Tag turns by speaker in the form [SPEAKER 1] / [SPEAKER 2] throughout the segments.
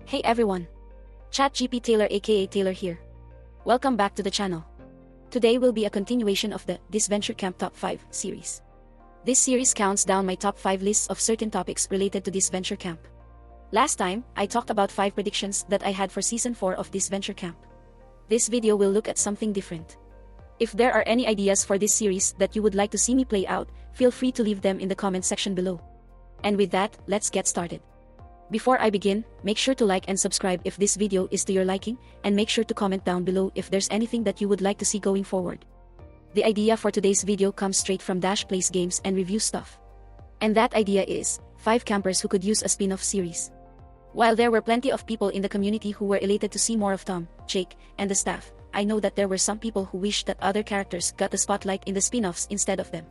[SPEAKER 1] Hey everyone! ChatGPT Taylor aka Taylor here. Welcome back to the channel. Today will be a continuation of the Disventure Camp Top 5 series. This series counts down my top 5 lists of certain topics related to Disventure Camp. Last time, I talked about 5 predictions that I had for Season 4 of Disventure Camp. This video will look at something different. If there are any ideas for this series that you would like to see me play out, feel free to leave them in the comment section below. And with that, let's get started. Before I begin, make sure to like and subscribe if this video is to your liking, and make sure to comment down below if there's anything that you would like to see going forward. The idea for today's video comes straight from Dash Plays Games and Review Stuff. And that idea is 5 campers who could use a spin-off series. While there were plenty of people in the community who were elated to see more of Tom, Jake, and the staff, I know that there were some people who wished that other characters got the spotlight in the spin-offs instead of them.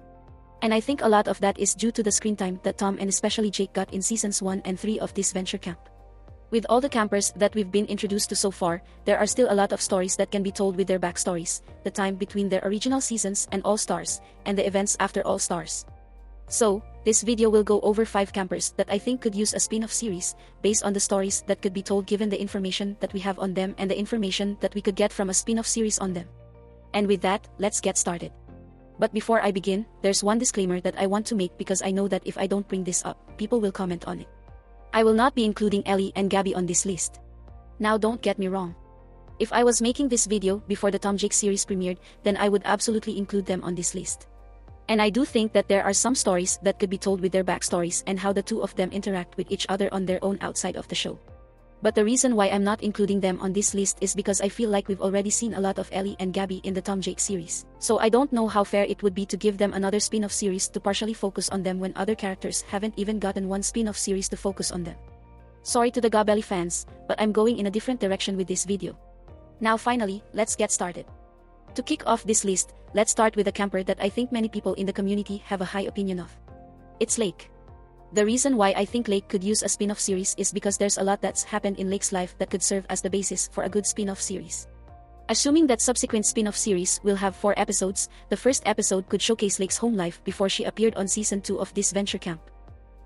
[SPEAKER 1] And I think a lot of that is due to the screen time that Tom and especially Jake got in Seasons 1 and 3 of Disventure Camp. With all the campers that we've been introduced to so far, there are still a lot of stories that can be told with their backstories, the time between their original seasons and All-Stars, and the events after All-Stars. So, this video will go over 5 campers that I think could use a spin-off series, based on the stories that could be told given the information that we have on them and the information that we could get from a spin-off series on them. And with that, let's get started. But before I begin, there's one disclaimer that I want to make because I know that if I don't bring this up, people will comment on it. I will not be including Ellie and Gabby on this list. Now don't get me wrong. If I was making this video before the TomJake series premiered, then I would absolutely include them on this list. And I do think that there are some stories that could be told with their backstories and how the two of them interact with each other on their own outside of the show. But the reason why I'm not including them on this list is because I feel like we've already seen a lot of Ellie and Gabby in the TomJake series. So I don't know how fair it would be to give them another spin-off series to partially focus on them when other characters haven't even gotten one spin-off series to focus on them. Sorry to the Gabelli fans, but I'm going in a different direction with this video. Now finally, let's get started. To kick off this list, let's start with a camper that I think many people in the community have a high opinion of. It's Lake. The reason why I think Lake could use a spin-off series is because there's a lot that's happened in Lake's life that could serve as the basis for a good spin-off series. Assuming that subsequent spin-off series will have 4 episodes, the first episode could showcase Lake's home life before she appeared on Season 2 of Disventure Camp.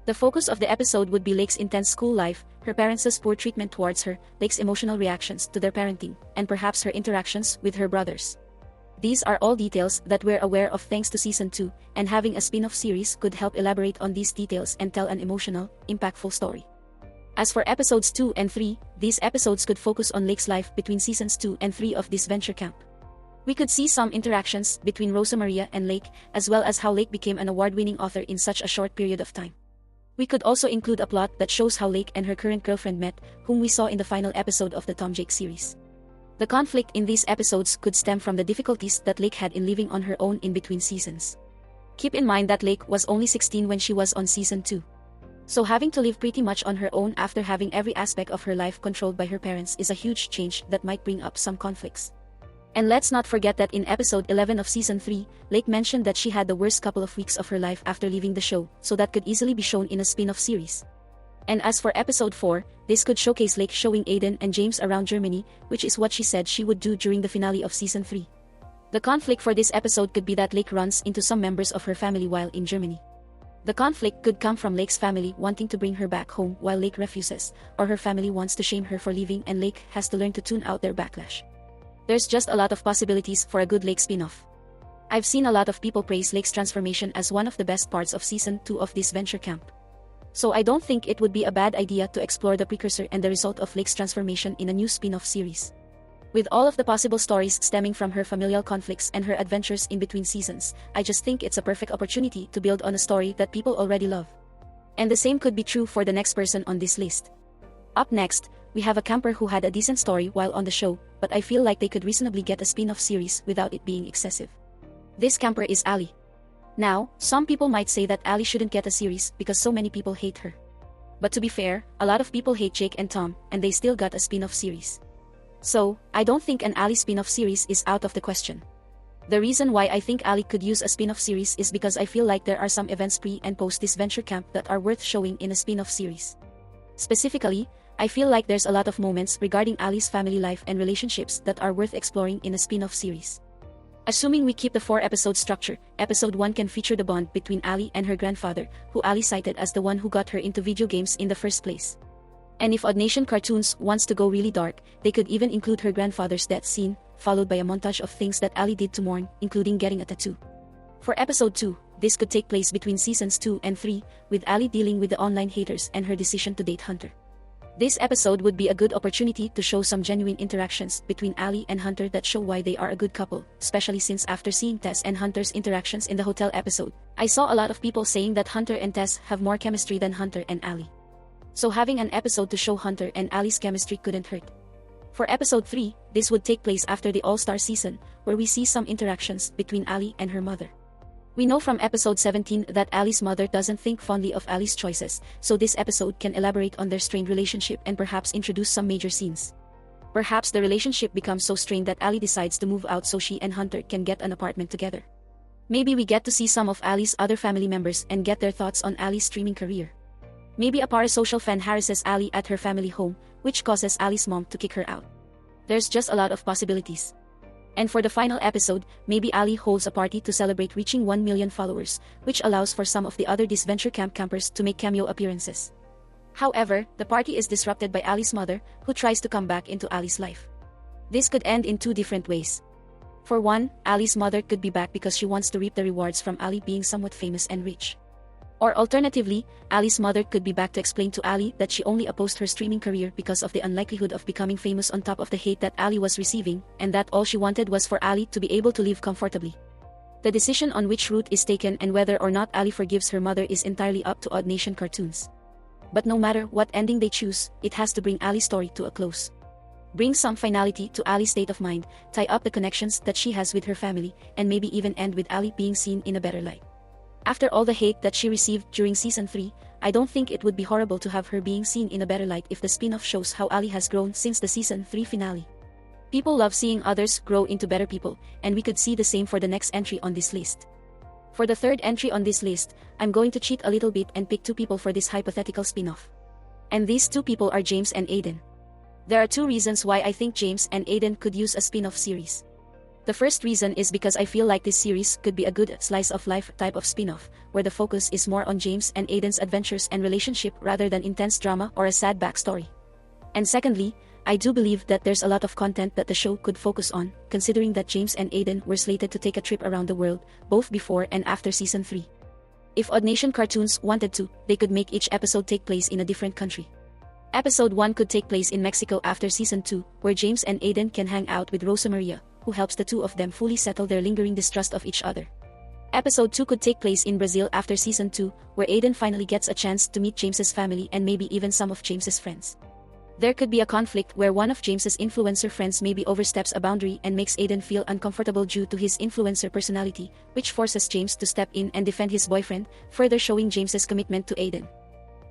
[SPEAKER 1] The focus of the episode would be Lake's intense school life, her parents' poor treatment towards her, Lake's emotional reactions to their parenting, and perhaps her interactions with her brothers. These are all details that we're aware of thanks to Season 2, and having a spin-off series could help elaborate on these details and tell an emotional, impactful story. As for episodes 2 and 3, these episodes could focus on Lake's life between Seasons 2 and 3 of Disventure Camp. We could see some interactions between Rosa Maria and Lake, as well as how Lake became an award-winning author in such a short period of time. We could also include a plot that shows how Lake and her current girlfriend met, whom we saw in the final episode of the TomJake series. The conflict in these episodes could stem from the difficulties that Lake had in living on her own in between seasons. Keep in mind that Lake was only 16 when she was on Season 2. So having to live pretty much on her own after having every aspect of her life controlled by her parents is a huge change that might bring up some conflicts. And let's not forget that in episode 11 of Season 3, Lake mentioned that she had the worst couple of weeks of her life after leaving the show, so that could easily be shown in a spin-off series. And as for episode 4, this could showcase Lake showing Aiden and James around Germany, which is what she said she would do during the finale of Season 3. The conflict for this episode could be that Lake runs into some members of her family while in Germany. The conflict could come from Lake's family wanting to bring her back home while Lake refuses, or her family wants to shame her for leaving and Lake has to learn to tune out their backlash. There's just a lot of possibilities for a good Lake spin-off. I've seen a lot of people praise Lake's transformation as one of the best parts of Season 2 of Disventure Camp. So I don't think it would be a bad idea to explore the precursor and the result of Lake's transformation in a new spin-off series. With all of the possible stories stemming from her familial conflicts and her adventures in between seasons, I just think it's a perfect opportunity to build on a story that people already love. And the same could be true for the next person on this list. Up next, we have a camper who had a decent story while on the show, but I feel like they could reasonably get a spin-off series without it being excessive. This camper is Ali. Now, some people might say that Ali shouldn't get a series because so many people hate her. But to be fair, a lot of people hate Jake and Tom, and they still got a spin-off series. So, I don't think an Ali spin-off series is out of the question. The reason why I think Ali could use a spin-off series is because I feel like there are some events pre- and post-Disventure Camp that are worth showing in a spin-off series. Specifically, I feel like there's a lot of moments regarding Ali's family life and relationships that are worth exploring in a spin-off series. Assuming we keep the 4-episode structure, episode 1 can feature the bond between Ali and her grandfather, who Ali cited as the one who got her into video games in the first place. And if Odd Nation Cartoons wants to go really dark, they could even include her grandfather's death scene, followed by a montage of things that Ali did to mourn, including getting a tattoo. For episode 2, this could take place between seasons 2 and 3, with Ali dealing with the online haters and her decision to date Hunter. This episode would be a good opportunity to show some genuine interactions between Ali and Hunter that show why they are a good couple, especially since after seeing Tess and Hunter's interactions in the hotel episode, I saw a lot of people saying that Hunter and Tess have more chemistry than Hunter and Ali. So having an episode to show Hunter and Ali's chemistry couldn't hurt. For episode 3, this would take place after the All-Star season, where we see some interactions between Ali and her mother. We know from episode 17 that Ali's mother doesn't think fondly of Ali's choices, so this episode can elaborate on their strained relationship and perhaps introduce some major scenes. Perhaps the relationship becomes so strained that Ali decides to move out so she and Hunter can get an apartment together. Maybe we get to see some of Ali's other family members and get their thoughts on Ali's streaming career. Maybe a parasocial fan harasses Ali at her family home, which causes Ali's mom to kick her out. There's just a lot of possibilities. And for the final episode, maybe Ali holds a party to celebrate reaching 1 million followers, which allows for some of the other Disventure camp campers to make cameo appearances. However, the party is disrupted by Ali's mother, who tries to come back into Ali's life. This could end in 2 different ways. For one, Ali's mother could be back because she wants to reap the rewards from Ali being somewhat famous and rich. Or alternatively, Ali's mother could be back to explain to Ali that she only opposed her streaming career because of the unlikelihood of becoming famous on top of the hate that Ali was receiving, and that all she wanted was for Ali to be able to live comfortably. The decision on which route is taken and whether or not Ali forgives her mother is entirely up to Odd Nation Cartoons. But no matter what ending they choose, it has to bring Ali's story to a close. Bring some finality to Ali's state of mind, tie up the connections that she has with her family, and maybe even end with Ali being seen in a better light. After all the hate that she received during season 3, I don't think it would be horrible to have her being seen in a better light if the spin-off shows how Ali has grown since the season 3 finale. People love seeing others grow into better people, and we could see the same for the next entry on this list. For the third entry on this list, I'm going to cheat a little bit and pick 2 people for this hypothetical spin-off. And these 2 people are James and Aiden. There are 2 reasons why I think James and Aiden could use a spin-off series. The first reason is because I feel like this series could be a good slice-of-life type of spin-off, where the focus is more on James and Aiden's adventures and relationship rather than intense drama or a sad backstory. And secondly, I do believe that there's a lot of content that the show could focus on, considering that James and Aiden were slated to take a trip around the world, both before and after season 3. If Odd Nation Cartoons wanted to, they could make each episode take place in a different country. Episode 1 could take place in Mexico after season 2, where James and Aiden can hang out with Rosa Maria, who helps the 2 of them fully settle their lingering distrust of each other. Episode 2 could take place in Brazil after season 2, where Aiden finally gets a chance to meet James's family and maybe even some of James's friends. There could be a conflict where one of James's influencer friends maybe oversteps a boundary and makes Aiden feel uncomfortable due to his influencer personality, which forces James to step in and defend his boyfriend, further showing James's commitment to Aiden.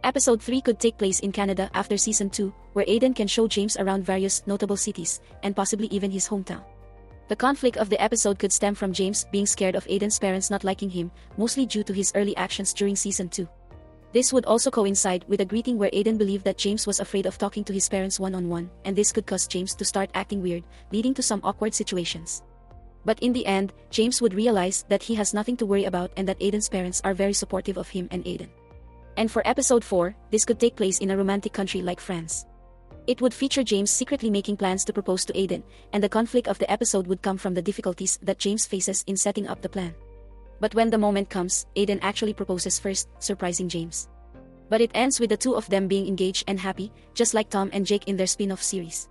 [SPEAKER 1] Episode 3 could take place in Canada after season 2, where Aiden can show James around various notable cities, and possibly even his hometown. The conflict of the episode could stem from James being scared of Aiden's parents not liking him, mostly due to his early actions during season 2. This would also coincide with a greeting where Aiden believed that James was afraid of talking to his parents one-on-one, and this could cause James to start acting weird, leading to some awkward situations. But in the end, James would realize that he has nothing to worry about and that Aiden's parents are very supportive of him and Aiden. And for episode 4, this could take place in a romantic country like France. It would feature James secretly making plans to propose to Aiden, and the conflict of the episode would come from the difficulties that James faces in setting up the plan. But when the moment comes, Aiden actually proposes first, surprising James. But it ends with the 2 of them being engaged and happy, just like Tom and Jake in their spin-off series.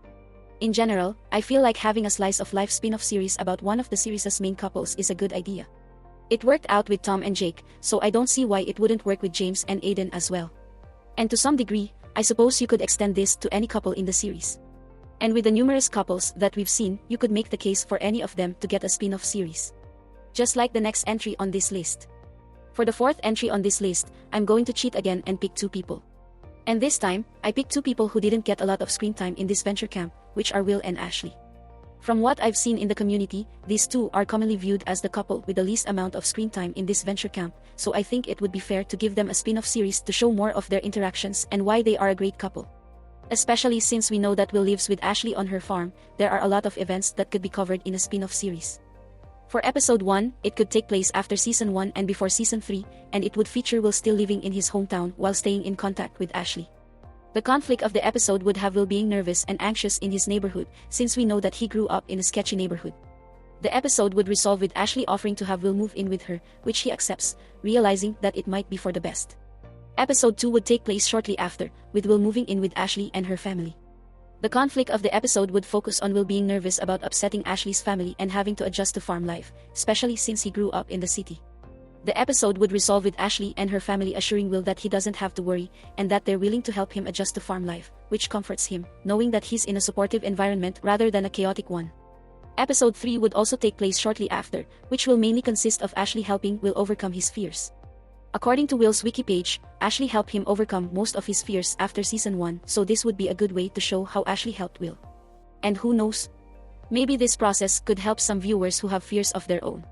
[SPEAKER 1] In general, I feel like having a slice-of-life spin-off series about one of the series' main couples is a good idea. It worked out with Tom and Jake, so I don't see why it wouldn't work with James and Aiden as well. And to some degree, I suppose you could extend this to any couple in the series. And with the numerous couples that we've seen, you could make the case for any of them to get a spin-off series. Just like the next entry on this list. For the 4th entry on this list, I'm going to cheat again and pick 2 people. And this time, I picked 2 people who didn't get a lot of screen time in Disventure camp, which are Will and Ashley. From what I've seen in the community, these 2 are commonly viewed as the couple with the least amount of screen time in Disventure camp, so I think it would be fair to give them a spin-off series to show more of their interactions and why they are a great couple. Especially since we know that Will lives with Ashley on her farm, there are a lot of events that could be covered in a spin-off series. For episode 1, it could take place after season 1 and before season 3, and it would feature Will still living in his hometown while staying in contact with Ashley. The conflict of the episode would have Will being nervous and anxious in his neighborhood, since we know that he grew up in a sketchy neighborhood. The episode would resolve with Ashley offering to have Will move in with her, which he accepts, realizing that it might be for the best. Episode 2 would take place shortly after, with Will moving in with Ashley and her family. The conflict of the episode would focus on Will being nervous about upsetting Ashley's family and having to adjust to farm life, especially since he grew up in the city. The episode would resolve with Ashley and her family assuring Will that he doesn't have to worry and that they're willing to help him adjust to farm life, which comforts him, knowing that he's in a supportive environment rather than a chaotic one. Episode 3 would also take place shortly after, which will mainly consist of Ashley helping Will overcome his fears. According to Will's wiki page, Ashley helped him overcome most of his fears after season 1, so this would be a good way to show how Ashley helped Will. And who knows? Maybe this process could help some viewers who have fears of their own.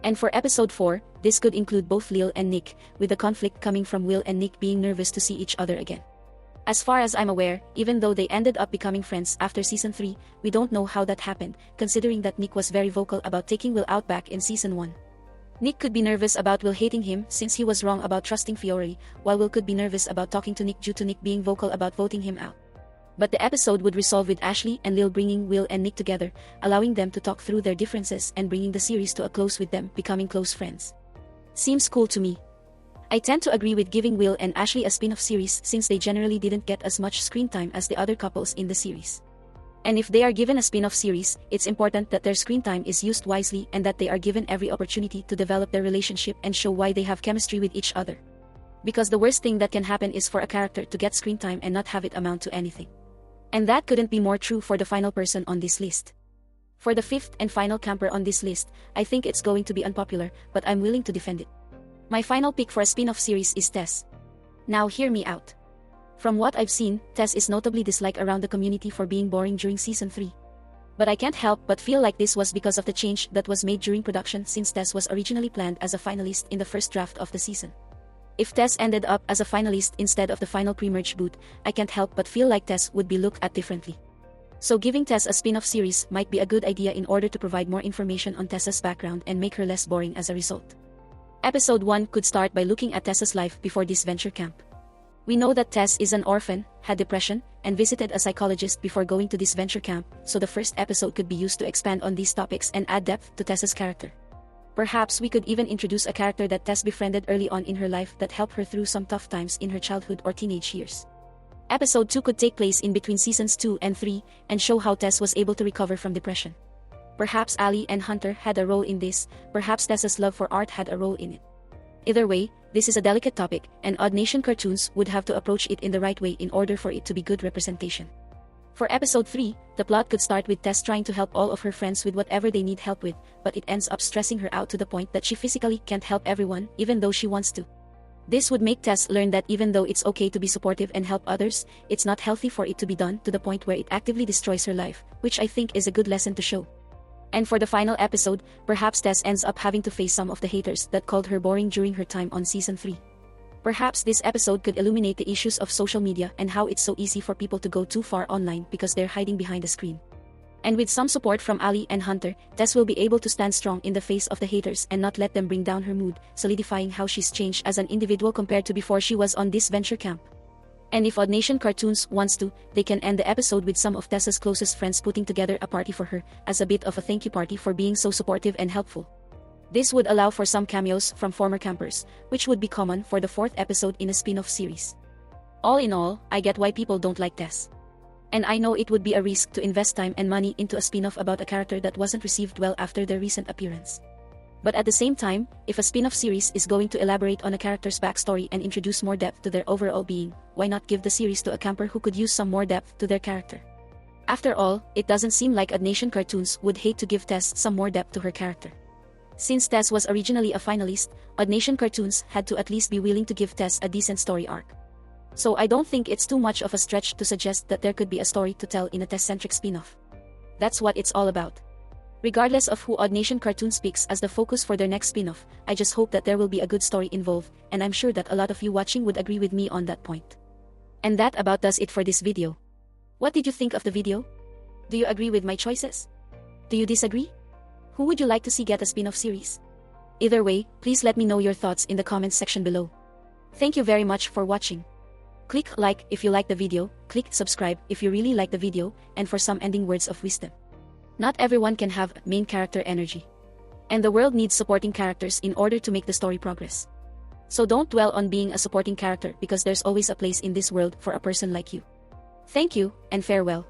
[SPEAKER 1] And for episode 4, this could include both Lil and Nick, with the conflict coming from Will and Nick being nervous to see each other again. As far as I'm aware, even though they ended up becoming friends after season 3, we don't know how that happened, considering that Nick was very vocal about taking Will out back in season 1. Nick could be nervous about Will hating him since he was wrong about trusting Fiore, while Will could be nervous about talking to Nick due to Nick being vocal about voting him out. But the episode would resolve with Ashley and Lil bringing Will and Nick together, allowing them to talk through their differences and bringing the series to a close with them becoming close friends. Seems cool to me. I tend to agree with giving Will and Ashley a spin-off series since they generally didn't get as much screen time as the other couples in the series. And if they are given a spin-off series, it's important that their screen time is used wisely and that they are given every opportunity to develop their relationship and show why they have chemistry with each other. Because the worst thing that can happen is for a character to get screen time and not have it amount to anything. And that couldn't be more true for the final person on this list. For the 5th and final camper on this list, I think it's going to be unpopular, but I'm willing to defend it. My final pick for a spin-off series is Tess. Now hear me out. From what I've seen, Tess is notably disliked around the community for being boring during season 3. But I can't help but feel like this was because of the change that was made during production since Tess was originally planned as a finalist in the first draft of the season. If Tess ended up as a finalist instead of the final pre-merge boot, I can't help but feel like Tess would be looked at differently. So giving Tess a spin-off series might be a good idea in order to provide more information on Tessa's background and make her less boring as a result. Episode 1 could start by looking at Tessa's life before Disventure camp. We know that Tess is an orphan, had depression, and visited a psychologist before going to Disventure camp, so the first episode could be used to expand on these topics and add depth to Tessa's character. Perhaps we could even introduce a character that Tess befriended early on in her life that helped her through some tough times in her childhood or teenage years. Episode 2 could take place in between seasons 2 and 3 and show how Tess was able to recover from depression. Perhaps Ali and Hunter had a role in this, perhaps Tessa's love for art had a role in it. Either way, this is a delicate topic, and Odd Nation Cartoons would have to approach it in the right way in order for it to be good representation. For episode 3, the plot could start with Tess trying to help all of her friends with whatever they need help with, but it ends up stressing her out to the point that she physically can't help everyone, even though she wants to. This would make Tess learn that even though it's okay to be supportive and help others, it's not healthy for it to be done to the point where it actively destroys her life, which I think is a good lesson to show. And for the final episode, perhaps Tess ends up having to face some of the haters that called her boring during her time on season 3. Perhaps this episode could illuminate the issues of social media and how it's so easy for people to go too far online because they're hiding behind the screen. And with some support from Ali and Hunter, Tess will be able to stand strong in the face of the haters and not let them bring down her mood, solidifying how she's changed as an individual compared to before she was on Disventure camp. And if Odd Nation Cartoons wants to, they can end the episode with some of Tessa's closest friends putting together a party for her, as a bit of a thank you party for being so supportive and helpful. This would allow for some cameos from former campers, which would be common for the 4th episode in a spin-off series. All in all, I get why people don't like Tess. And I know it would be a risk to invest time and money into a spin-off about a character that wasn't received well after their recent appearance. But at the same time, if a spin-off series is going to elaborate on a character's backstory and introduce more depth to their overall being, why not give the series to a camper who could use some more depth to their character? After all, it doesn't seem like Odd Nation Cartoons would hate to give Tess some more depth to her character. Since Tess was originally a finalist, Odd Nation Cartoons had to at least be willing to give Tess a decent story arc. So I don't think it's too much of a stretch to suggest that there could be a story to tell in a Tess-centric spin-off. That's what it's all about. Regardless of who Odd Nation Cartoons picks as the focus for their next spin-off, I just hope that there will be a good story involved, and I'm sure that a lot of you watching would agree with me on that point. And that about does it for this video. What did you think of the video? Do you agree with my choices? Do you disagree? Who would you like to see get a spin-off series? Either way, please let me know your thoughts in the comments section below. Thank you very much for watching. Click like if you like the video, click subscribe if you really like the video, and for some ending words of wisdom. Not everyone can have main character energy. And the world needs supporting characters in order to make the story progress. So don't dwell on being a supporting character because there's always a place in this world for a person like you. Thank you, and farewell.